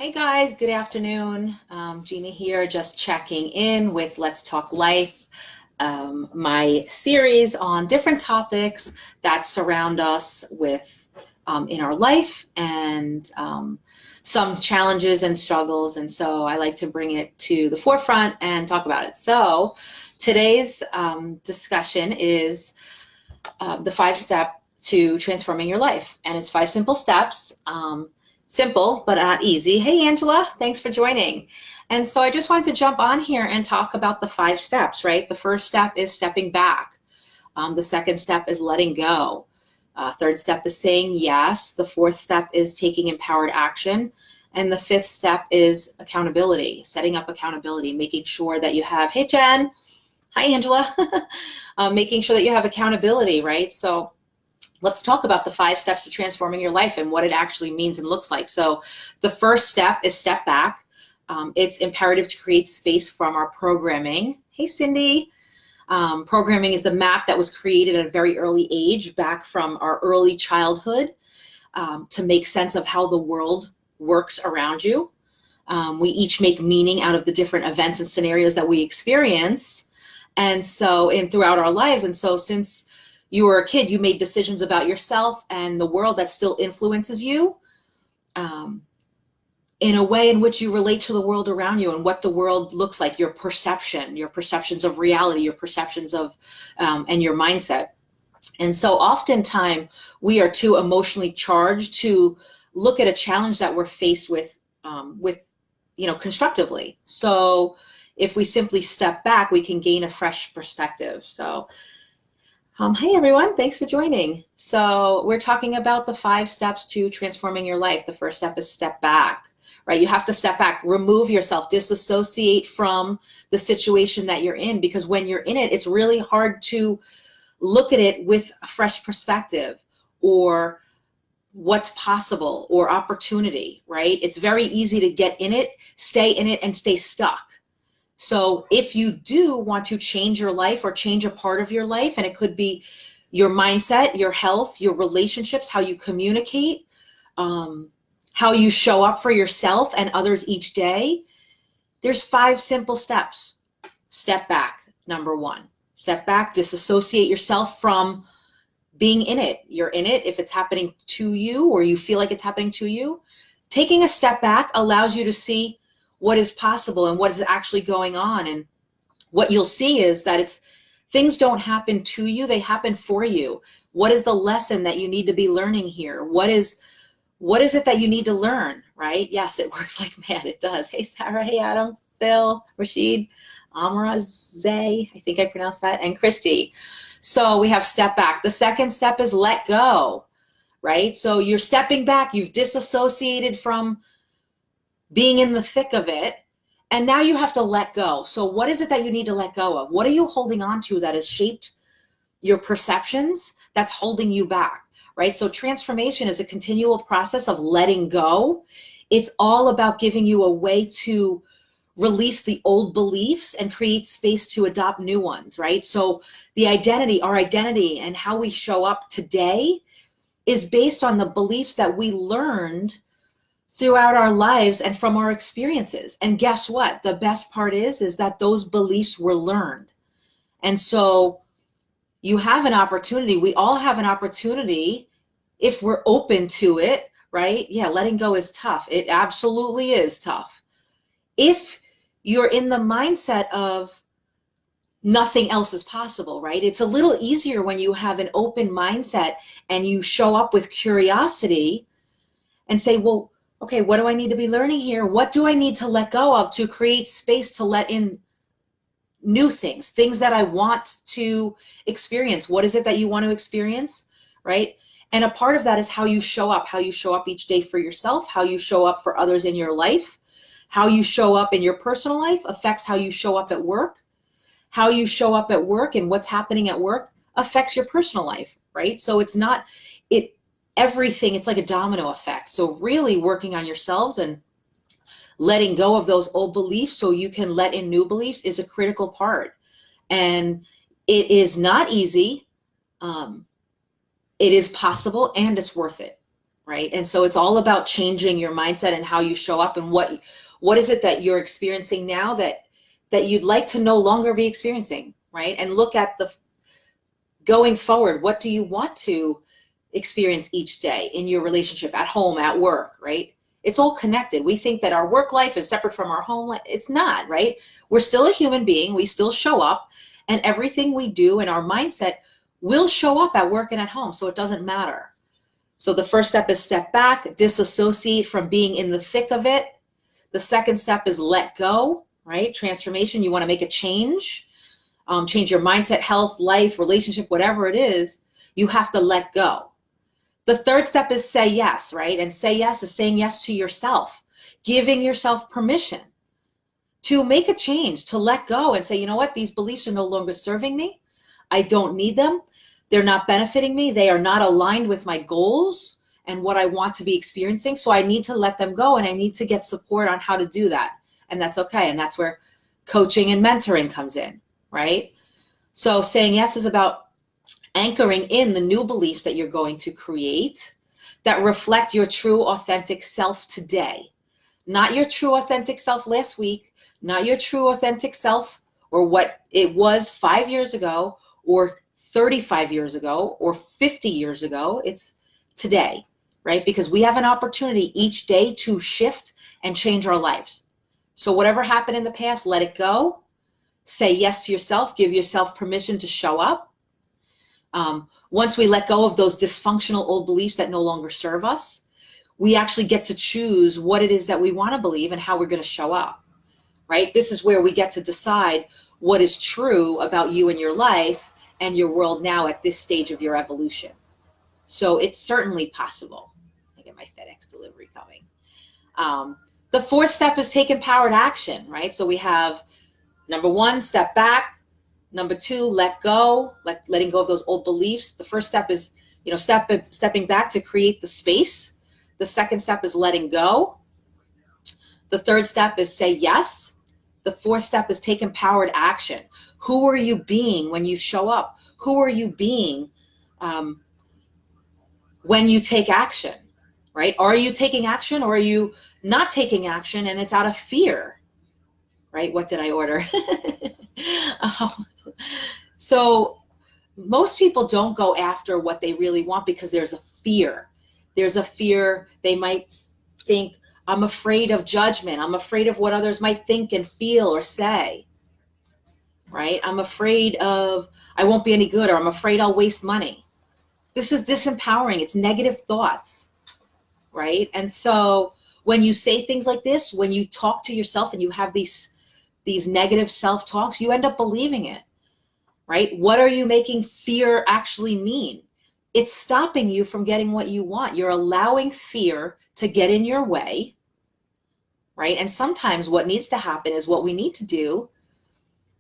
Hey guys, good afternoon. Gina here, just checking in with Let's Talk Life, my series on different topics that surround us with in our life and some challenges and struggles. And so I like to bring it to the forefront and talk about it. So today's discussion is the 5 step to transforming your life, and it's 5 simple steps. Simple, but not easy. Hey, Angela, thanks for joining. And so I just wanted to jump on here and talk about the 5 steps, right? The first step is stepping back. The second step is letting go. Third step is saying yes. The fourth step is taking empowered action. And the fifth step is accountability, setting up accountability, making sure that you have, hey, Jen. Hi, Angela. Making sure that you have accountability, right? So let's talk about the 5 steps to transforming your life and what it actually means and looks like. So the first step is step back. It's imperative to create space from our programming. Hey, Cindy. Programming is the map that was created at a very early age, back from our early childhood, to make sense of how the world works around you. We each make meaning out of the different events and scenarios that we experience. And so, throughout our lives. And so since you were a kid, you made decisions about yourself and the world that still influences you in a way in which you relate to the world around you and what the world looks like, your perceptions of reality, your perceptions of, and your mindset. And so oftentimes we are too emotionally charged to look at a challenge that we're faced with, constructively. So if we simply step back, we can gain a fresh perspective. So hey everyone, thanks for joining. So we're talking about the 5 steps to transforming your life. The first step is step back, right? You have to step back, remove yourself, disassociate from the situation that you're in, because when you're in it, it's really hard to look at it with a fresh perspective or what's possible or opportunity, right? It's very easy to get in it, stay in it, and stay stuck. So if you do want to change your life or change a part of your life, and it could be your mindset, your health, your relationships, how you communicate, how you show up for yourself and others each day, there's 5 simple steps. Step back, number 1. Step back, disassociate yourself from being in it. You're in it if it's happening to you or you feel like it's happening to you. Taking a step back allows you to see what is possible and what is actually going on. And what you'll see is that things don't happen to you, they happen for you. What is the lesson that you need to be learning here? What is it that you need to learn, right? Yes, it works like mad, it does. Hey, Sarah, hey, Adam, Phil, Rashid, Amara, Zay, I think I pronounced that, and Christy. So we have step back. The second step is let go, right? So you're stepping back, you've disassociated from being in the thick of it, and now you have to let go. So what is it that you need to let go of? What are you holding on to that has shaped your perceptions, that's holding you back, right? So transformation is a continual process of letting go. It's all about giving you a way to release the old beliefs and create space to adopt new ones, right? So our identity and how we show up today is based on the beliefs that we learned throughout our lives and from our experiences. And guess what? The best part is that those beliefs were learned. And so you have an opportunity. We all have an opportunity if we're open to it, right? Yeah, letting go is tough. It absolutely is tough. If you're in the mindset of nothing else is possible, right? It's a little easier when you have an open mindset and you show up with curiosity and say, well, okay, what do I need to be learning here? What do I need to let go of to create space to let in new things that I want to experience? What is it that you want to experience, right? And a part of that is how you show up each day for yourself, how you show up for others in your life. How you show up in your personal life affects how you show up at work. How you show up at work and what's happening at work affects your personal life, right? So it's like a domino effect. So really working on yourselves and letting go of those old beliefs so you can let in new beliefs is a critical part. And it is not easy. It is possible and it's worth it. right? And so it's all about changing your mindset and how you show up, and what is it that you're experiencing now that you'd like to no longer be experiencing, right? And look at the going forward, what do you want to experience each day in your relationship, at home, at work, right? It's all connected. We think that our work life is separate from our home life. It's not, right? We're still a human being. We still show up, and everything we do and our mindset will show up at work and at home. So it doesn't matter. So the first step is step back, disassociate from being in the thick of it. The second step is let go, right? Transformation. You want to make a change, change your mindset, health, life, relationship, whatever it is, you have to let go. The third step is say yes, right? And say yes is saying yes to yourself, giving yourself permission to make a change, to let go and say, you know what, these beliefs are no longer serving me. I don't need them. They're not benefiting me. They are not aligned with my goals and what I want to be experiencing. So I need to let them go, and I need to get support on how to do that. And that's okay. And that's where coaching and mentoring comes in, right? So saying yes is about anchoring in the new beliefs that you're going to create that reflect your true, authentic self today. Not your true, authentic self last week, not your true, authentic self or what it was 5 years ago or 35 years ago or 50 years ago. It's today, right? Because we have an opportunity each day to shift and change our lives. So whatever happened in the past, let it go. Say yes to yourself. Give yourself permission to show up. Once we let go of those dysfunctional old beliefs that no longer serve us, we actually get to choose what it is that we want to believe and how we're going to show up, right? This is where we get to decide what is true about you and your life and your world now at this stage of your evolution. So it's certainly possible. I get my FedEx delivery coming. The fourth step is take empowered action, right? So we have number one, step back. Number two, let go, letting go of those old beliefs. The first step is, stepping back to create the space. The second step is letting go. The third step is say yes. The fourth step is take empowered action. Who are you being when you show up? Who are you being when you take action, right? Are you taking action, or are you not taking action and it's out of fear, right? What did I order? So most people don't go after what they really want because there's a fear. There's a fear. They might think, I'm afraid of judgment. I'm afraid of what others might think and feel or say, right? I'm afraid of, I won't be any good, or I'm afraid I'll waste money. This is disempowering. It's negative thoughts, right? And so when you say things like this, when you talk to yourself and you have these negative self-talks, you end up believing it, right? What are you making fear actually mean? It's stopping you from getting what you want. You're allowing fear to get in your way, right? And sometimes what needs to happen is, what we need to do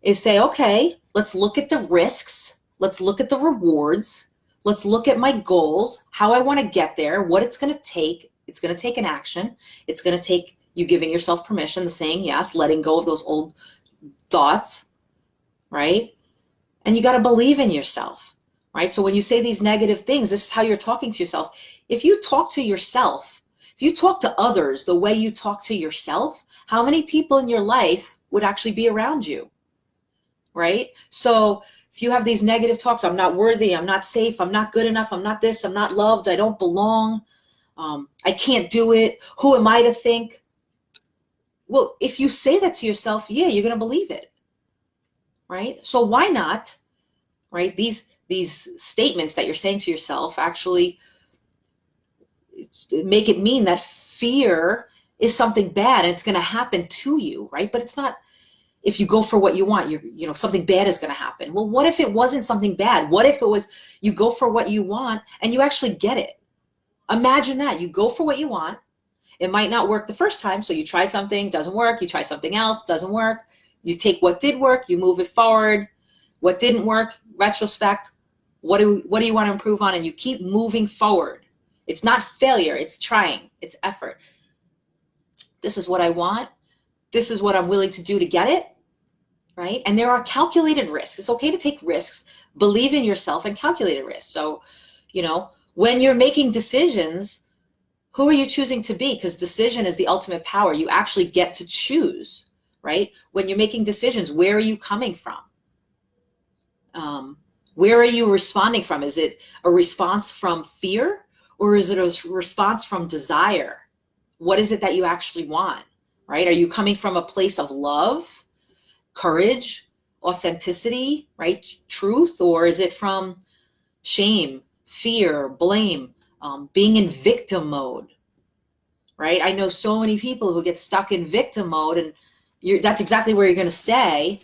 is say, okay, let's look at the risks. Let's look at the rewards. Let's look at my goals, how I want to get there, what it's going to take. It's going to take an action. It's going to take you giving yourself permission, the saying yes, letting go of those old thoughts, right? And you got to believe in yourself, right? So when you say these negative things, this is how you're talking to yourself. If you talk to yourself, if you talk to others the way you talk to yourself, how many people in your life would actually be around you, right? So if you have these negative talks, I'm not worthy, I'm not safe, I'm not good enough, I'm not this, I'm not loved, I don't belong, I can't do it, who am I to think? Well, if you say that to yourself, yeah, you're going to believe it, right? So why not, right? These statements that you're saying to yourself actually make it mean that fear is something bad and it's going to happen to you, right? But it's not. If you go for what you want, something bad is going to happen. Well, what if it wasn't something bad? What if it was, you go for what you want and you actually get it? Imagine that. You go for what you want. It might not work the first time. So you try something, doesn't work. You try something else, doesn't work. You take what did work, you move it forward. What didn't work, retrospect. What do you want to improve on? And you keep moving forward. It's not failure. It's trying. It's effort. This is what I want. This is what I'm willing to do to get it, right? And there are calculated risks. It's okay to take risks, believe in yourself, and calculated risks. So, when you're making decisions, Who are you choosing to be? Because decision is the ultimate power. You actually get to choose, right? When you're making decisions, where are you coming from? Where are you responding from? Is it a response from fear, or is it a response from desire? What is it that you actually want, right? Are you coming from a place of love, courage, authenticity, right? Truth, or is it from shame, fear, blame, being in victim mode, right? I know so many people who get stuck in victim mode, and that's exactly where you're going to stay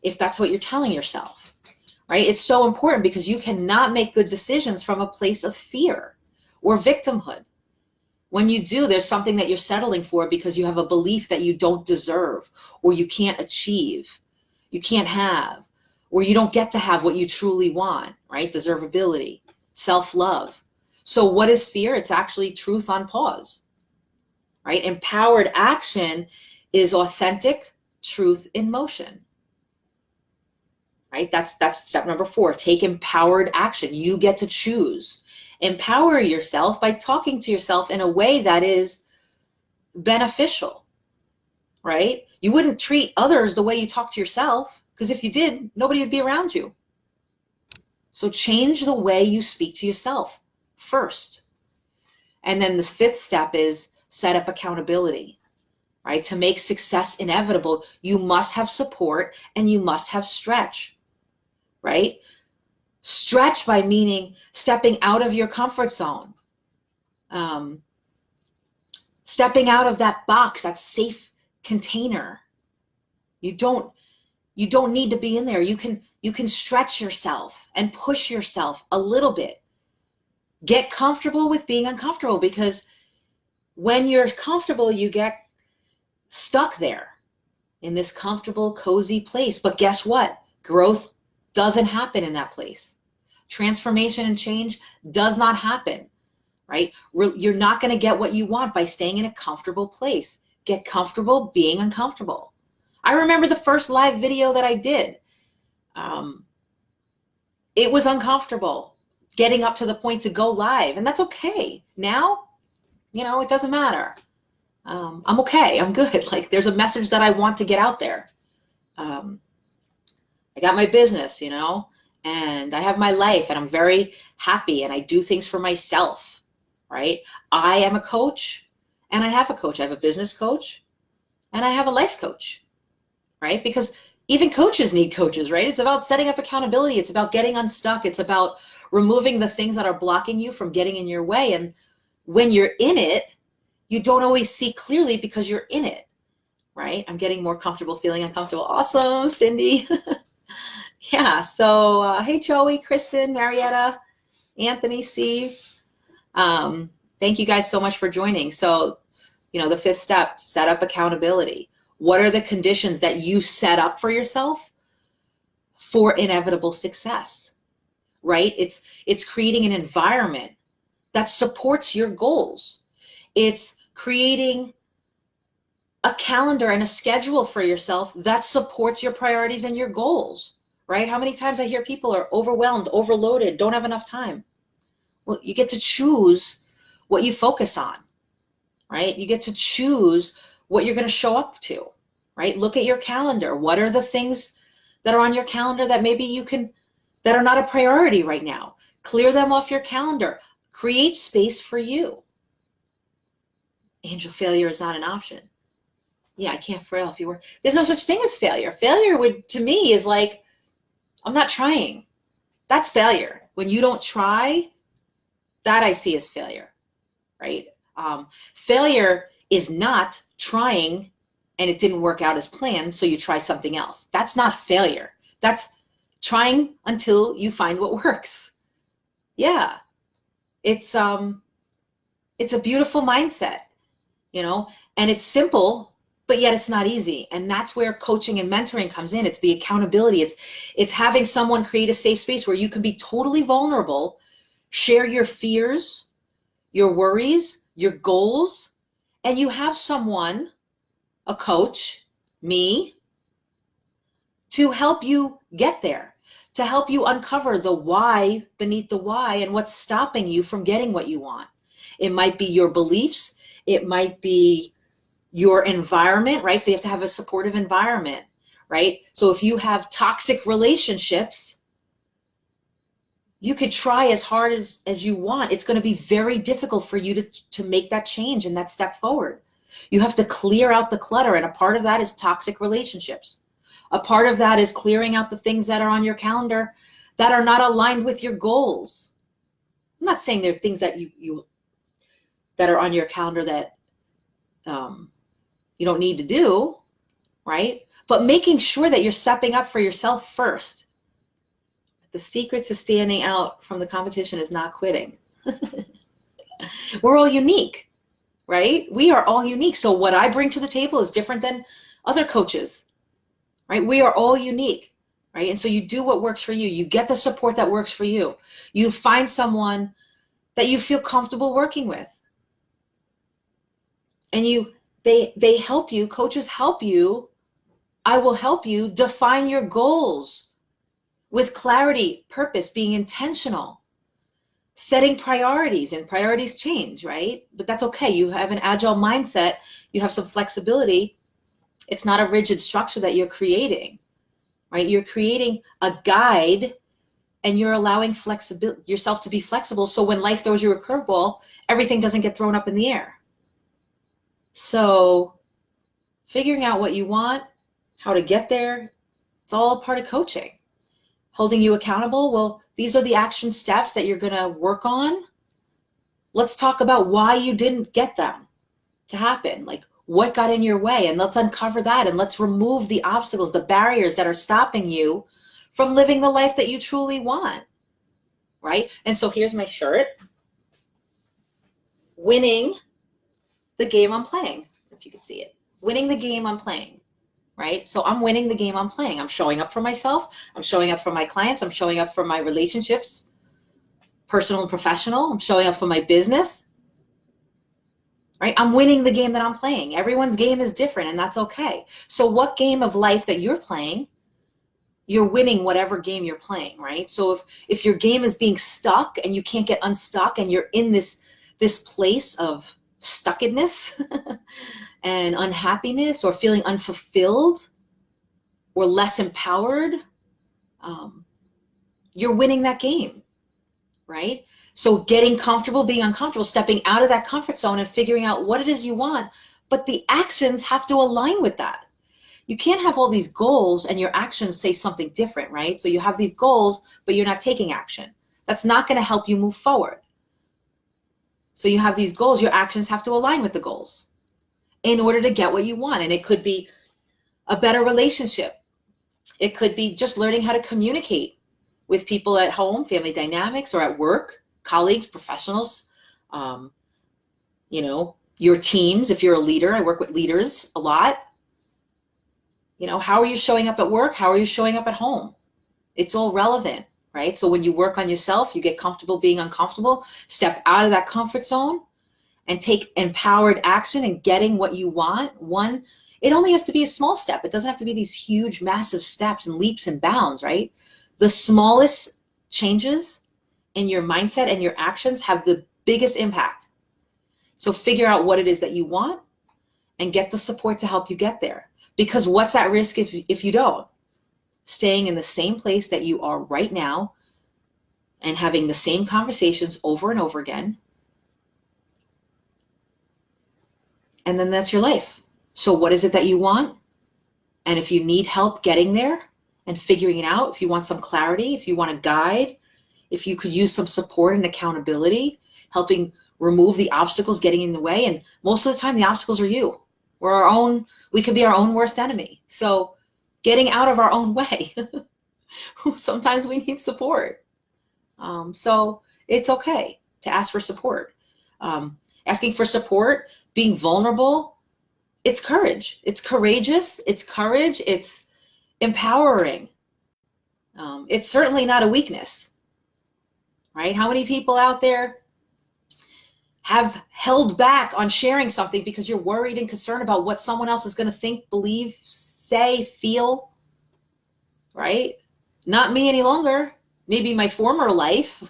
if that's what you're telling yourself, right? It's so important because you cannot make good decisions from a place of fear or victimhood. When you do, there's something that you're settling for because you have a belief that you don't deserve, or you can't achieve, you can't have, or you don't get to have what you truly want, right? Deservability, self-love. So what is fear? It's actually truth on pause, right? Empowered action is authentic truth in motion, right? That's step number 4. Take empowered action. You get to choose. Empower yourself by talking to yourself in a way that is beneficial, right? You wouldn't treat others the way you talk to yourself, because if you did, nobody would be around you. So change the way you speak to yourself first. And then the 5th step is set up accountability, right? To make success inevitable, you must have support and you must have stretch, right? Stretch by meaning stepping out of your comfort zone, stepping out of that box, that safe container. You don't need to be in there. You can stretch yourself and push yourself a little bit. Get comfortable with being uncomfortable, because when you're comfortable, you get stuck there in this comfortable, cozy place. But guess what? Growth doesn't happen in that place. Transformation and change does not happen, right? You're not going to get what you want by staying in a comfortable place. Get comfortable being uncomfortable. I remember the first live video that I did. It was uncomfortable getting up to the point to go live, and that's okay. Now, it doesn't matter. I'm okay. I'm good. Like, there's a message that I want to get out there. I got my business, and I have my life, and I'm very happy, and I do things for myself, right? I am a coach, and I have a coach. I have a business coach, and I have a life coach, right? Because even coaches need coaches, right? It's about setting up accountability. It's about getting unstuck. It's about removing the things that are blocking you from getting in your way. And when you're in it, you don't always see clearly because you're in it, right? I'm getting more comfortable feeling uncomfortable. Awesome, Cindy. Yeah, so hey, Joey, Kristen, Marietta, Anthony, Steve. Thank you guys so much for joining. So, the 5th step, set up accountability. What are the conditions that you set up for yourself for inevitable success, right? It's creating an environment that supports your goals. It's creating a calendar and a schedule for yourself that supports your priorities and your goals, right? How many times I hear people are overwhelmed, overloaded, don't have enough time. Well, you get to choose what you focus on, right? You get to choose what you're going to show up to, right? Look at your calendar. What are the things that are on your calendar that maybe that are not a priority right now? Clear them off your calendar. Create space for you. Angel, failure is not an option. Yeah, I can't fail if you were. There's no such thing as failure. Failure to me is like, I'm not trying. That's failure. When you don't try, that I see as failure, right? Failure is not trying and it didn't work out as planned, so you try something else. That's not failure. That's trying until you find what works. Yeah, it's a beautiful mindset, and it's simple, but yet it's not easy. And that's where coaching and mentoring comes in. It's the accountability. It's having someone create a safe space where you can be totally vulnerable, share your fears, your worries, your goals, and you have someone, a coach, me, to help you get there, to help you uncover the why beneath the why and what's stopping you from getting what you want. It might be your beliefs. It might be your environment, right? So you have to have a supportive environment, right? So if you have toxic relationships, you could try as hard as you want. It's going to be very difficult for you to make that change and that step forward. You have to clear out the clutter. And a part of that is toxic relationships. A part of that is clearing out the things that are on your calendar that are not aligned with your goals. I'm not saying there are things that you that are on your calendar that you don't need to do, right? But making sure that you're stepping up for yourself first. The secret to standing out from the competition is not quitting. We're all unique, right? We are all unique. So what I bring to the table is different than other coaches, right? We are all unique, right? And so you do what works for you. You get the support that works for you. You find someone that you feel comfortable working with. And they help you, coaches help you. I will help you define your goals with clarity, purpose, being intentional, setting priorities, and priorities change, right? But that's okay. You have an agile mindset. You have some flexibility. It's not a rigid structure that you're creating, right? You're creating a guide and you're allowing yourself to be flexible. So when life throws you a curveball, everything doesn't get thrown up in the air. So figuring out what you want, how to get there, it's all a part of coaching. Holding you accountable, well, these are the action steps that you're going to work on. Let's talk about why you didn't get them to happen. Like what got in your way, and let's uncover that, and let's remove the obstacles, the barriers that are stopping you from living the life that you truly want, right? And so here's my shirt. Winning the game I'm playing, if you can see it. Winning the game I'm playing. Right? So I'm winning the game I'm playing. I'm showing up for myself. I'm showing up for my clients. I'm showing up for my relationships, personal and professional. I'm showing up for my business, right? I'm winning the game that I'm playing. Everyone's game is different, and that's okay. So what game of life that you're playing, you're winning whatever game you're playing, right? So if your game is being stuck and you can't get unstuck and you're in this place of stuckedness and unhappiness or feeling unfulfilled or less empowered, you're winning that game, right? So getting comfortable, being uncomfortable, stepping out of that comfort zone and figuring out what it is you want, but the actions have to align with that. You can't have all these goals and your actions say something different, right? So you have these goals, but you're not taking action. That's not going to help you move forward. So you have these goals, your actions have to align with the goals in order to get what you want. And it could be a better relationship. It could be just learning how to communicate with people at home, family dynamics, or at work, colleagues, professionals, your teams. If you're a leader, I work with leaders a lot. How are you showing up at work? How are you showing up at home? It's all relevant, right? So when you work on yourself, you get comfortable being uncomfortable, step out of that comfort zone and take empowered action and getting what you want. It only has to be a small step. It doesn't have to be these huge, massive steps and leaps and bounds, right? The smallest changes in your mindset and your actions have the biggest impact. So figure out what it is that you want and get the support to help you get there. Because what's at risk if you don't? Staying in the same place that you are right now and having the same conversations over and over again. And then that's your life. So what is it that you want? And if you need help getting there and figuring it out, if you want some clarity, if you want a guide, if you could use some support and accountability, helping remove the obstacles getting in the way. And most of the time, the obstacles are you. We could be our own worst enemy. So getting out of our own way. Sometimes we need support. So it's okay to ask for support. Asking for support, being vulnerable, it's courage. It's courageous. It's courage. It's empowering. It's certainly not a weakness, right? How many people out there have held back on sharing something because you're worried and concerned about what someone else is going to think, believe, say, feel, right? Not me any longer. Maybe my former life,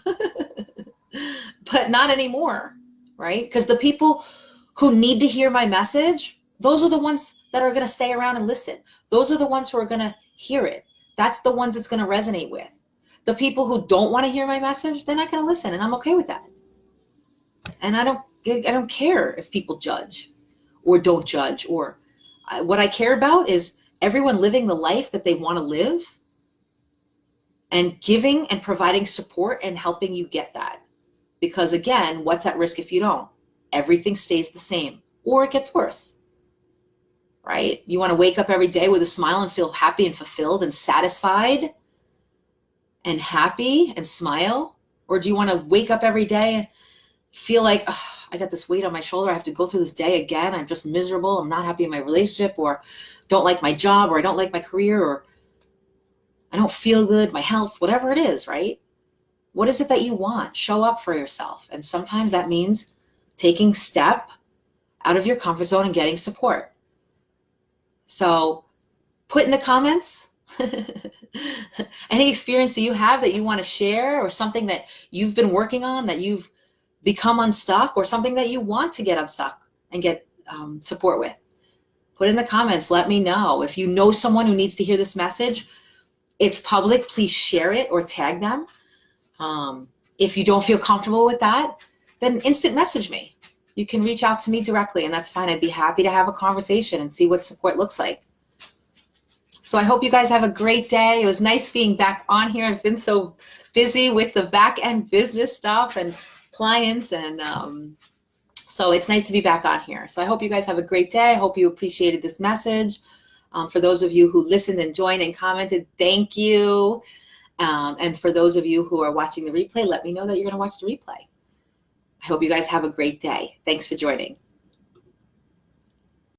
but not anymore, right? Because the people who need to hear my message, those are the ones that are going to stay around and listen. Those are the ones who are going to hear it. That's the ones it's going to resonate with. The people who don't want to hear my message, they're not going to listen, and I'm okay with that. And I don't care if people judge or don't judge, or what I care about is everyone living the life that they want to live and giving and providing support and helping you get that. Because again, what's at risk if you don't? Everything stays the same or it gets worse, right? You want to wake up every day with a smile and feel happy and fulfilled and satisfied and happy and smile? Or do you want to wake up every day and feel like, oh, I got this weight on my shoulder, I have to go through this day again, I'm just miserable, I'm not happy in my relationship, or don't like my job, or I don't like my career, or I don't feel good, my health, whatever it is, right? What is it that you want? Show up for yourself. And sometimes that means taking step out of your comfort zone and getting support. So put in the comments any experience that you have that you want to share, or something that you've been working on, that you've become unstuck, or something that you want to get unstuck and get support with. Put in the comments, let me know. If you know someone who needs to hear this message, it's public, please share it or tag them. If you don't feel comfortable with that, then instant message me. You can reach out to me directly, and that's fine. I'd be happy to have a conversation and see what support looks like. So I hope you guys have a great day. It was nice being back on here. I've been so busy with the back end business stuff and clients, and so it's nice to be back on here. So I hope you guys have a great day. I hope you appreciated this message. For those of you who listened and joined and commented, thank you. And for those of you who are watching the replay, let me know that you're going to watch the replay. I hope you guys have a great day. Thanks for joining.